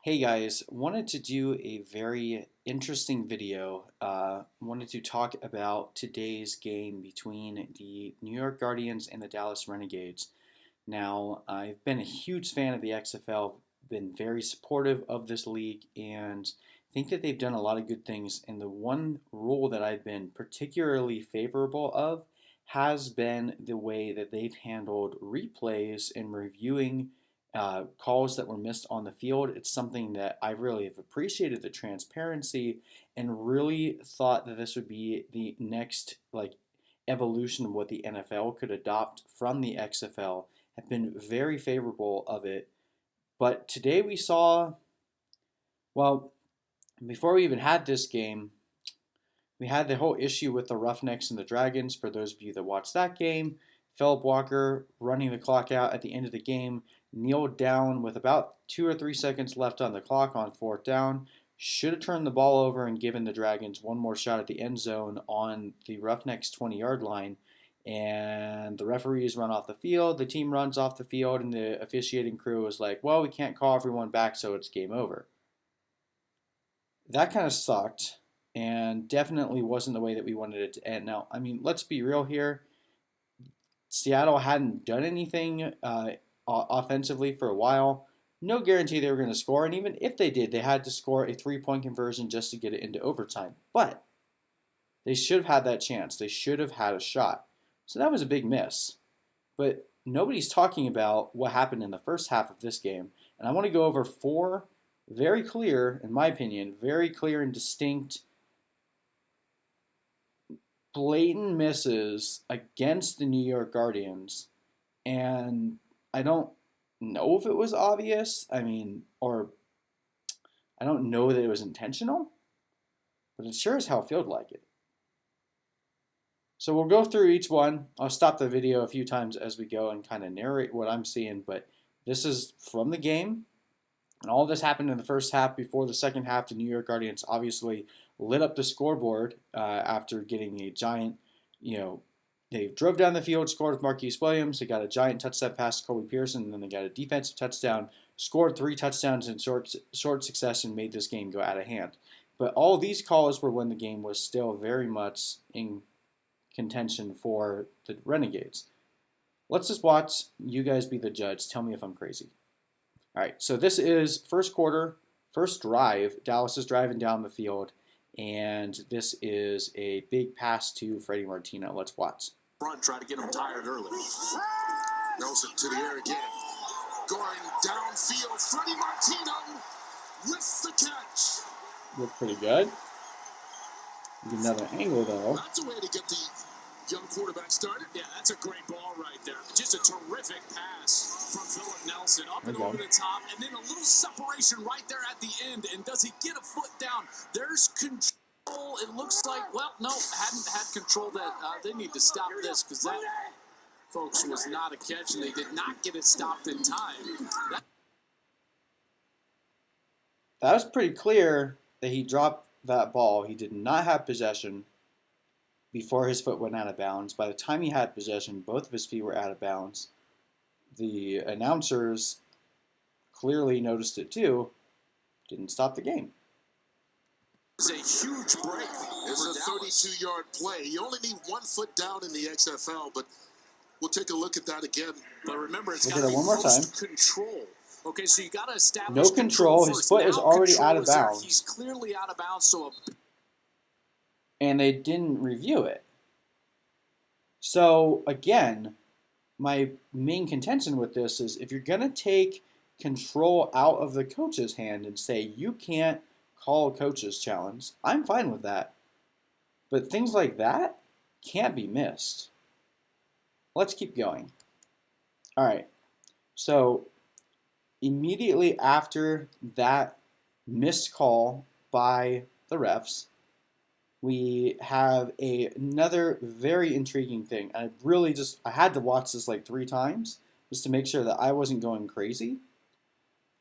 Hey guys, wanted to do a very interesting video. Wanted to talk about today's game between the New York Guardians and the Dallas Renegades. Now, I've been a huge fan of the XFL, been very supportive of this league, and think that they've done a lot of good things. And the one rule that I've been particularly favorable of has been the way that they've handled replays and reviewing calls that were missed on the field. It's something that I really have appreciated the transparency and really thought that this would be the next evolution of what the NFL could adopt from the XFL. Have been very favorable of it. But today we saw, well, before we even had this game, we had the whole issue with the Roughnecks and the Dragons. For those of you that watched that game, Philip Walker running the clock out at the end of the game, kneeled down with about 2 or 3 seconds left on the clock on fourth down. Should have turned the ball over and given the Dragons one more shot at the end zone on the Roughnecks 20-yard line. And the referees run off the field, the team runs off the field, and the officiating crew was like, well, we can't call everyone back, so it's game over. That kind of sucked, and definitely wasn't the way that we wanted it to end. Now, I mean, let's be real here. Seattle hadn't done anything offensively for a while. No guarantee they were going to score, and even if they did, they had to score a three-point conversion just to get it into overtime. But they should have had that chance. They should have had a shot. So that was a big miss. But nobody's talking about what happened in the first half of this game, and I want to go over four very clear, in my opinion, very clear and distinct blatant misses against the New York Guardians. And I don't know if it was obvious. Or I don't know that it was intentional, but it sure as hell felt like it. So we'll go through each one. I'll stop the video a few times as we go and kind of narrate what I'm seeing, but this is from the game. And all this happened in the first half. Before the second half, the New York Guardians obviously lit up the scoreboard after getting a giant, they drove down the field, scored with Marquise Williams. They got a giant touchdown pass to Colby Pearson, and then they got a defensive touchdown, scored 3 touchdowns in short succession, and made this game go out of hand. But all these calls were when the game was still very much in contention for the Renegades. Let's just watch. You guys be the judge. Tell me if I'm crazy. All right, so this is first quarter, first drive. Dallas is driving down the field, and this is a big pass to Freddie Martino. Let's watch. Front, try to get him tired early. Nelson to the air again. Going downfield, Freddie Martino with the catch. Looked pretty good. Another angle, though. That's a way to get the young quarterback started. Yeah, that's a great ball right there. Just a terrific pass from Philip Nelson. Up and over the top, and then a little separation right there at the end. And does he get a foot down? There's control. It looks like, well, no, hadn't had control. That they need to stop this because that, folks, was not a catch, and they did not get it stopped in time. That was pretty clear that he dropped that ball. He did not have possession before his foot went out of bounds. By the time he had possession, both of his feet were out of bounds. The announcers clearly noticed it too. Didn't stop the game. It's a huge break. It's a 32-yard play. You only need 1 foot down in the XFL, but we'll take a look at that again. But remember, it's look got to at be it one more time. Control. Okay, so you got to establish no control. His foot is already out of bounds. He's clearly out of bounds, so and they didn't review it. So again, my main contention with this is if you're going to take control out of the coach's hand and say you can't call a coach's challenge, I'm fine with that. But things like that can't be missed. Let's keep going. All right. So immediately after that missed call by the refs, we have another very intriguing thing. I had to watch this like 3 times just to make sure that I wasn't going crazy.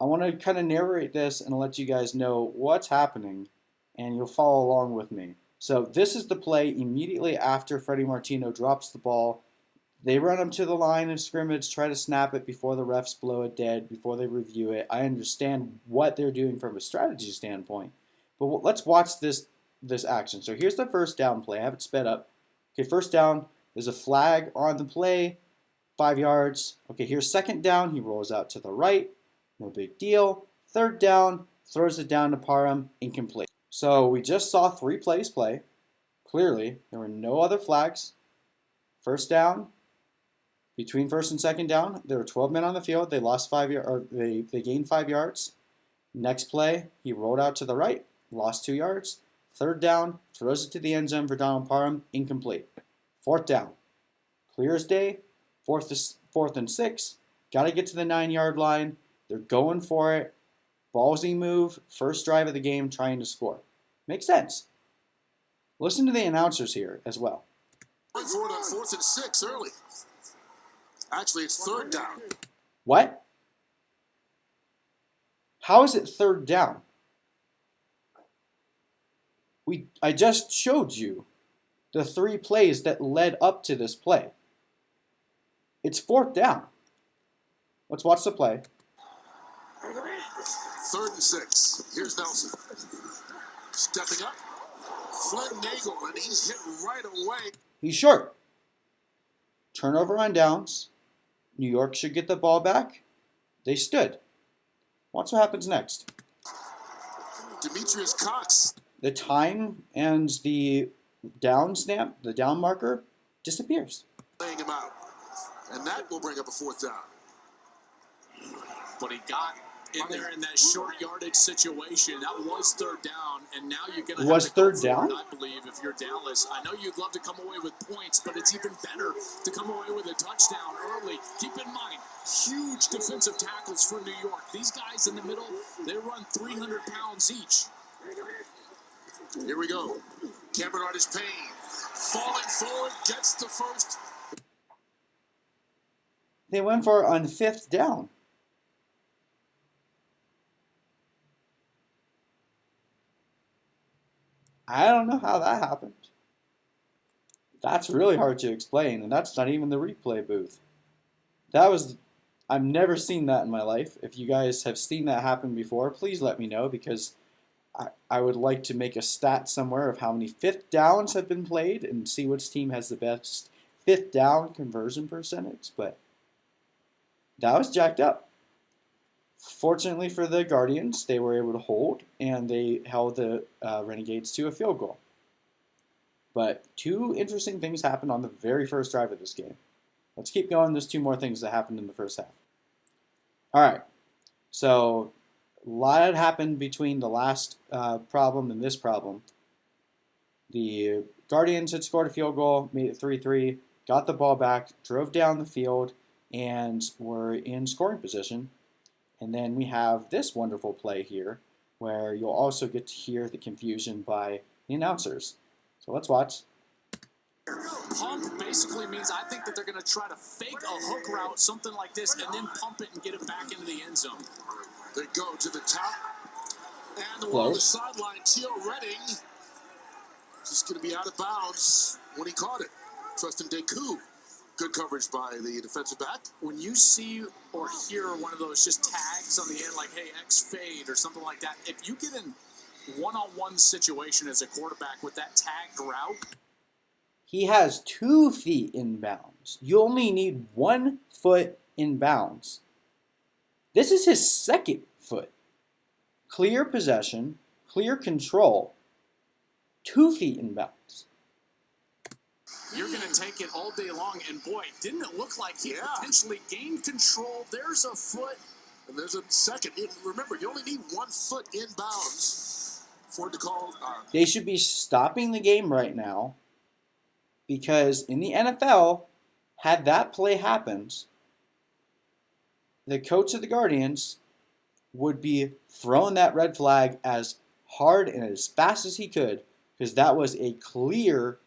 I want to kind of narrate this and let you guys know what's happening, and you'll follow along with me. So this is the play immediately after Freddie Martino drops the ball. They run up to the line of scrimmage, try to snap it before the refs blow it dead, before they review it. I understand what they're doing from a strategy standpoint. But let's watch this action. So here's the first down play. I have it sped up. Okay, first down. There's a flag on the play. 5 yards. Okay, here's second down. He rolls out to the right. No big deal. Third down. Throws it down to Parham. Incomplete. So we just saw 3 plays play. Clearly, there were no other flags. First down. Between first and second down, there were 12 men on the field. They lost 5 yards, or they gained 5 yards. Next play, he rolled out to the right, lost 2 yards. Third down, throws it to the end zone for Donald Parham, incomplete. Fourth down, clear as day. Fourth and 6, got to get to the 9-yard line. They're going for it. Ballsy move, first drive of the game, trying to score. Makes sense. Listen to the announcers here as well. Going for it on 4th and 6 early. Actually, it's third down. What? How is it third down? I just showed you the 3 plays that led up to this play. It's fourth down. Let's watch the play. 3rd and 6. Here's Nelson. Stepping up. Flynn Nagel, and he's hit right away. He's short. Turnover on downs. New York should get the ball back. They stood. Watch what happens next. Demetrius Cox. The time and the down snap, the down marker, disappears. Laying him out. And that will bring up a 4th down. But he got in there in that short yardage situation. That was third down, and now you're going to Was have to third go down? forward, I believe, if you're Dallas. I know you'd love to come away with points, but it's even better to come away with a touchdown early. Keep in mind, huge defensive tackles for New York. These guys in the middle, they run 300 pounds each. Here we go. Cameron Artis-Payne falling forward, gets the first. They went for it on 5th down. I don't know how that happened. That's really hard to explain, and that's not even the replay booth. I've never seen that in my life. If you guys have seen that happen before, please let me know, because I would like to make a stat somewhere of how many 5th downs have been played and see which team has the best 5th down conversion percentage, but that was jacked up. Fortunately for the Guardians, they were able to hold, and they held the Renegades to a field goal. But 2 interesting things happened on the very first drive of this game. Let's keep going. There's 2 more things that happened in the first half. All right. So a lot had happened between the last problem and this problem. The Guardians had scored a field goal, made it 3-3, got the ball back, drove down the field, and were in scoring position. And then we have this wonderful play here, where you'll also get to hear the confusion by the announcers. So let's watch. Pump basically means I think that they're going to try to fake a hook route, something like this, and then pump it and get it back into the end zone. They go to the top. And Close. the sideline, Teal Redding, just going to be out of bounds when he caught it. Tristan Deku. Good coverage by the defensive back. When you see or hear one of those just tags on the end, like, hey, X fade or something like that, if you get in one-on-one situation as a quarterback with that tagged route. He has 2 feet in bounds. You only need 1 foot in bounds. This is his 2nd foot. Clear possession, clear control, 2 feet in bounds. You're going to take it all day long, and boy, didn't it look like he potentially gained control? There's a foot. And there's a second. Remember, you only need 1 foot in bounds for it to call. They should be stopping the game right now, because in the NFL, had that play happened, the coach of the Guardians would be throwing that red flag as hard and as fast as he could, because that was a clear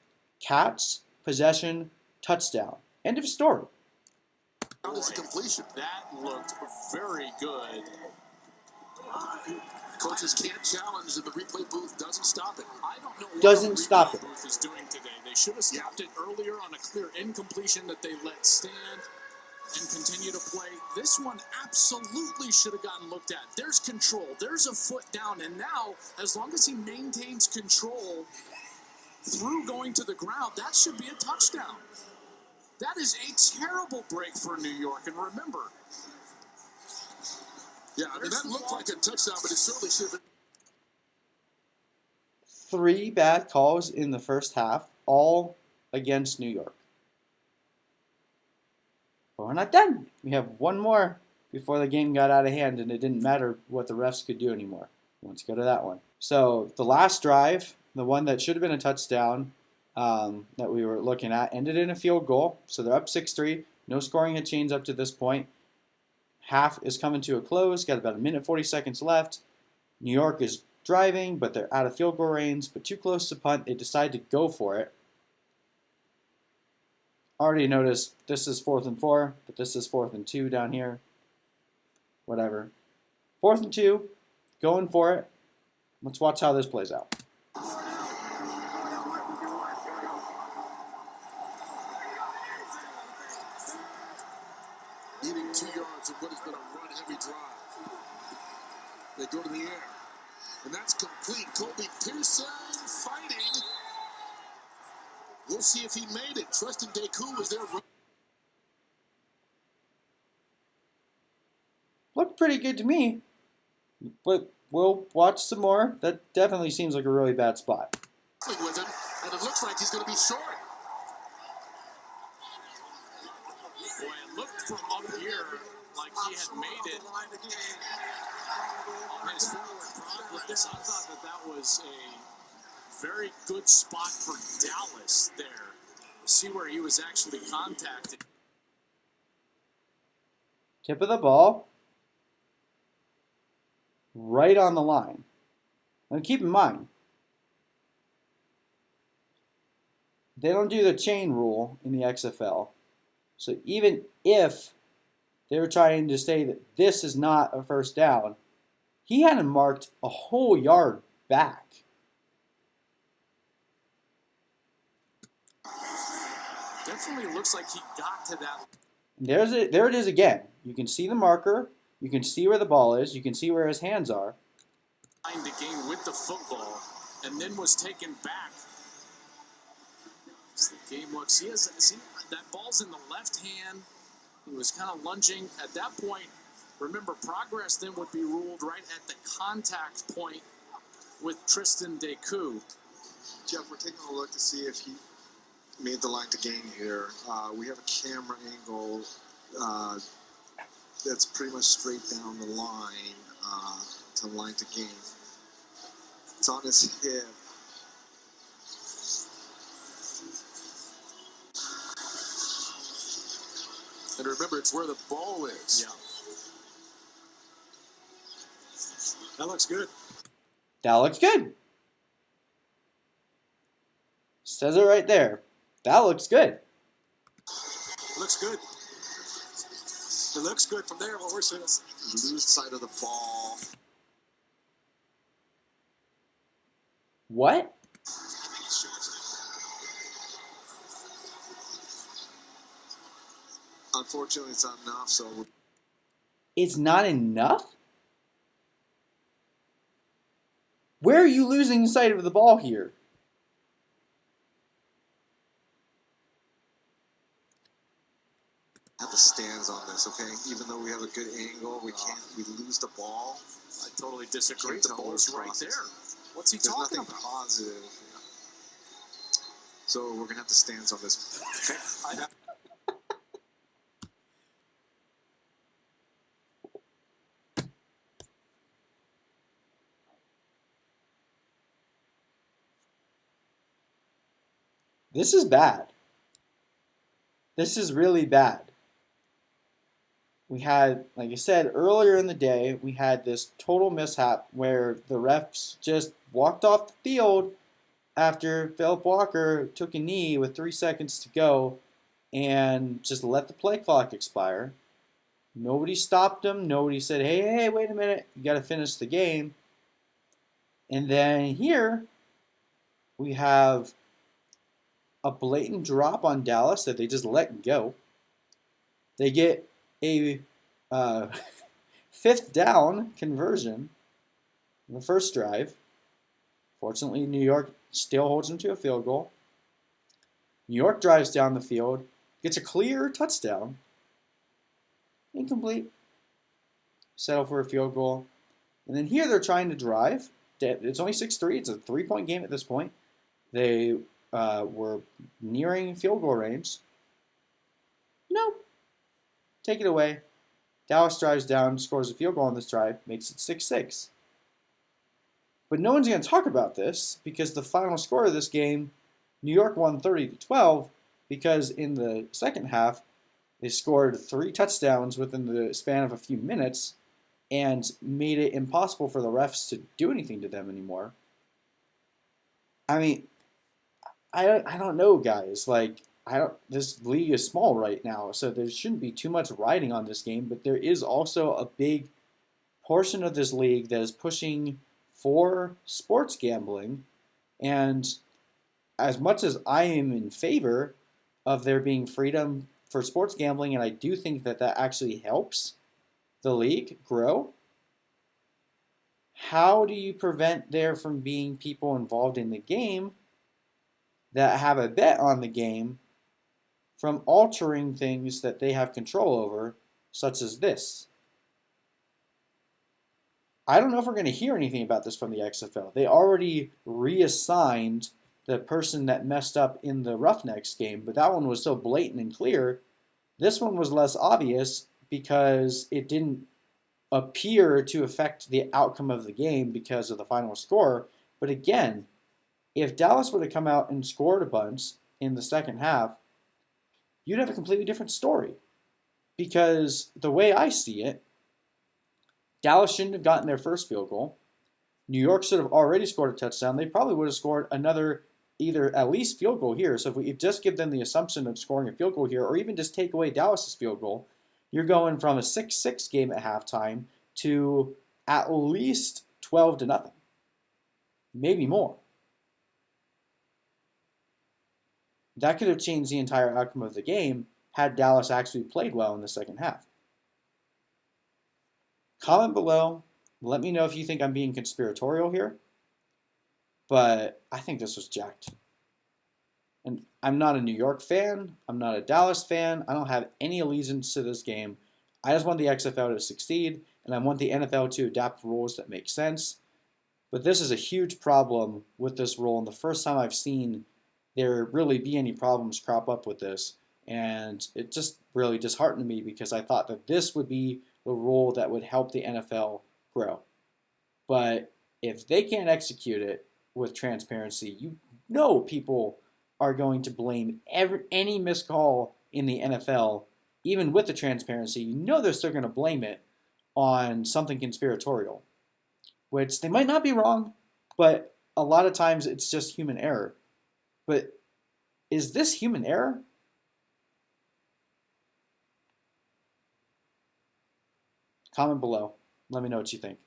catch, possession, touchdown. End of story. Completion. That looked very good. Coaches can't challenge, and the replay booth doesn't stop it. I don't know what Doesn't the stop replay it. booth is doing today. They should have stopped it earlier on a clear incompletion that they let stand and continue to play. This one absolutely should have gotten looked at. There's control. There's a foot down. And now, as long as he maintains control through going to the ground, that should be a touchdown. That is a terrible break for New York. And remember, Yeah, I mean, that looked like a touchdown, but it certainly should have been. 3 bad calls in the first half, all against New York. But we're not done. We have one more before the game got out of hand, and it didn't matter what the refs could do anymore. Let's go to that one. So the last drive, the one that should have been a touchdown that we were looking at, ended in a field goal. So they're up 6-3. No scoring had changed up to this point. Half is coming to a close. Got about 1:40 left. New York is driving, but they're out of field goal range, but too close to punt. They decide to go for it. Already noticed this is 4th and 4, but this is 4th and 2 down here. Whatever. 4th and 2, going for it. Let's watch how this plays out. Needing 2 yards of what has been a run-heavy drive. They go to the air, and that's complete. Kobe Pearson fighting. We'll see if he made it. Tristan Deku was there. Looked pretty good to me, but we'll watch some more. That definitely seems like a really bad spot. With him, and it looks like he's going to be short. boy, it looked from up here like he had made it on his forward progress. I thought that was a very good spot for Dallas there. See where he was actually contacted. Tip of the ball. Right on the line. Now keep in mind, they don't do the chain rule in the XFL. So even if they were trying to say that this is not a first down, he had him marked a whole yard back. Definitely looks like he got to that. There it is again. You can see the marker. You can see where the ball is. You can see where his hands are. Line to gain with the football, and then was taken back. As the game looks, see that ball's in the left hand. He was kind of lunging at that point. Remember, progress then would be ruled right at the contact point with Tristan Deku. Jeff, we're taking a look to see if he made the line to gain here. We have a camera angle that's pretty much straight down the line to the line to gain. It's on his hip. And remember, it's where the ball is. Yeah. That looks good. That looks good. Says it right there. That looks good. Looks good. It looks good from there. What we're seeing is lose sight of the ball. What? Unfortunately, it's not enough. So It's not enough? Where are you losing sight of the ball here? have the stands on this, okay? Even though we have a good angle, we lose the ball. I totally disagree. Can't The tell ball's where right it's there. processed. What's he There's talking nothing about? positive. So we're gonna have the stands on this. Okay. This is bad. This is really bad. We had, like I said, earlier in the day, we had this total mishap where the refs just walked off the field after Philip Walker took a knee with 3 seconds to go and just let the play clock expire. Nobody stopped him. Nobody said, hey, wait a minute, you got to finish the game. And then here we have a blatant drop on Dallas that they just let go. They get a uh, 5th down conversion in the first drive. Fortunately, New York still holds them to a field goal. New York drives down the field, gets a clear touchdown. Incomplete. Settle for a field goal. And then here they're trying to drive. It's only 6-3. It's a 3-point game at this point. They were nearing field goal range. Nope. Take it away. Dallas drives down, scores a field goal on this drive, makes it 6-6. But no one's going to talk about this because the final score of this game, New York won 30-12 because in the second half, they scored 3 touchdowns within the span of a few minutes and made it impossible for the refs to do anything to them anymore. I mean, I don't know, guys. Like, this league is small right now, so there shouldn't be too much riding on this game, but there is also a big portion of this league that is pushing for sports gambling, and as much as I am in favor of there being freedom for sports gambling, and I do think that that actually helps the league grow, how do you prevent there from being people involved in the game that have a bet on the game from altering things that they have control over, such as this? I don't know if we're going to hear anything about this from the XFL. They already reassigned the person that messed up in the Roughnecks game, but that one was so blatant and clear. This one was less obvious because it didn't appear to affect the outcome of the game because of the final score. But again, if Dallas would have come out and scored a bunch in the second half, you'd have a completely different story. Because the way I see it, Dallas shouldn't have gotten their first field goal. New York should have already scored a touchdown. They probably would have scored another either at least field goal here. So if we just give them the assumption of scoring a field goal here, or even just take away Dallas's field goal, you're going from a 6-6 game at halftime to at least 12-0. Maybe more. That could have changed the entire outcome of the game had Dallas actually played well in the second half. Comment below. Let me know if you think I'm being conspiratorial here. But I think this was jacked. And I'm not a New York fan. I'm not a Dallas fan. I don't have any allegiance to this game. I just want the XFL to succeed, and I want the NFL to adapt rules that make sense. But this is a huge problem with this rule, and the first time I've seen there really be any problems crop up with this. And it just really disheartened me because I thought that this would be the rule that would help the NFL grow. But if they can't execute it with transparency, you know people are going to blame any missed call in the NFL, even with the transparency. You know they're still going to blame it on something conspiratorial, which they might not be wrong, but a lot of times it's just human error. But is this human error? Comment below. Let me know what you think.